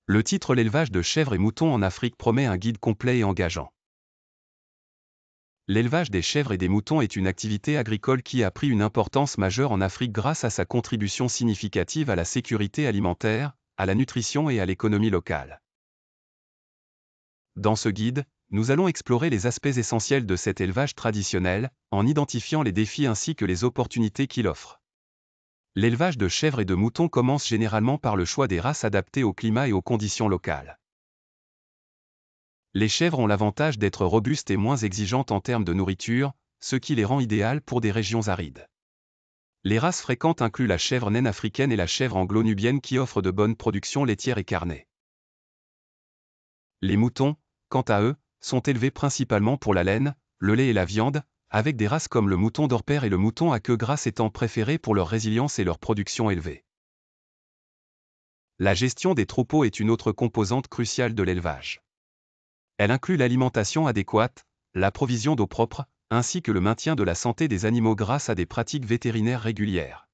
Le titre L'élevage de chèvres et moutons en Afrique promet un guide complet et engageant. L'élevage des chèvres et des moutons est une activité agricole qui a pris une importance majeure en Afrique grâce à sa contribution significative à la sécurité alimentaire, à la nutrition et à l'économie locale. Dans ce guide, nous allons explorer les aspects essentiels de cet élevage traditionnel, en identifiant les défis ainsi que les opportunités qu'il offre. L'élevage de chèvres et de moutons commence généralement par le choix des races adaptées au climat et aux conditions locales. Les chèvres ont l'avantage d'être robustes et moins exigeantes en termes de nourriture, ce qui les rend idéales pour des régions arides. Les races fréquentes incluent la chèvre naine africaine et la chèvre anglo-nubienne qui offrent de bonnes productions laitières et carnées. Les moutons, quant à eux, sont élevés principalement pour la laine, le lait et la viande, avec des races comme le mouton d'Orpère et le mouton à queue grasse étant préférés pour leur résilience et leur production élevée. La gestion des troupeaux est une autre composante cruciale de l'élevage. Elle inclut l'alimentation adéquate, la provision d'eau propre, ainsi que le maintien de la santé des animaux grâce à des pratiques vétérinaires régulières.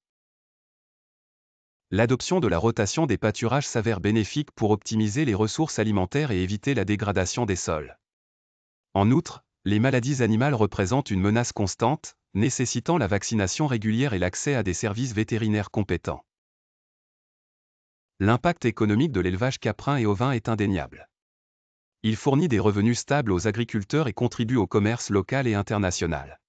L'adoption de la rotation des pâturages s'avère bénéfique pour optimiser les ressources alimentaires et éviter la dégradation des sols. En outre, les maladies animales représentent une menace constante, nécessitant la vaccination régulière et l'accès à des services vétérinaires compétents. L'impact économique de l'élevage caprin et ovin est indéniable. Il fournit des revenus stables aux agriculteurs et contribue au commerce local et international.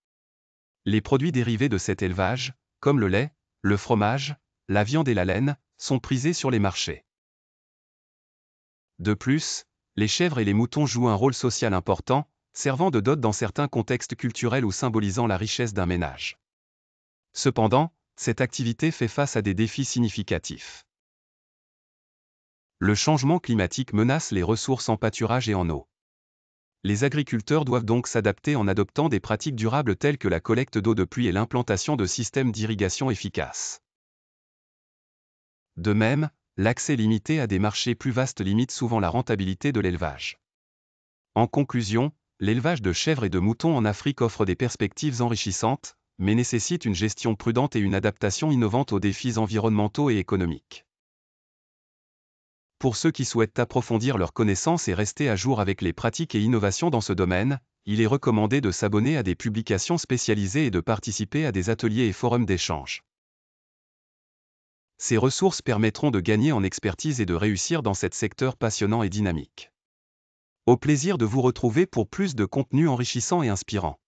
Les produits dérivés de cet élevage, comme le lait, le fromage, la viande et la laine, sont prisés sur les marchés. De plus, les chèvres et les moutons jouent un rôle social important, servant de dot dans certains contextes culturels ou symbolisant la richesse d'un ménage. Cependant, cette activité fait face à des défis significatifs. Le changement climatique menace les ressources en pâturage et en eau. Les agriculteurs doivent donc s'adapter en adoptant des pratiques durables telles que la collecte d'eau de pluie et l'implantation de systèmes d'irrigation efficaces. De même, l'accès limité à des marchés plus vastes limite souvent la rentabilité de l'élevage. En conclusion, l'élevage de chèvres et de moutons en Afrique offre des perspectives enrichissantes, mais nécessite une gestion prudente et une adaptation innovante aux défis environnementaux et économiques. Pour ceux qui souhaitent approfondir leurs connaissances et rester à jour avec les pratiques et innovations dans ce domaine, il est recommandé de s'abonner à des publications spécialisées et de participer à des ateliers et forums d'échange. Ces ressources permettront de gagner en expertise et de réussir dans cet secteur passionnant et dynamique. Au plaisir de vous retrouver pour plus de contenu enrichissant et inspirant.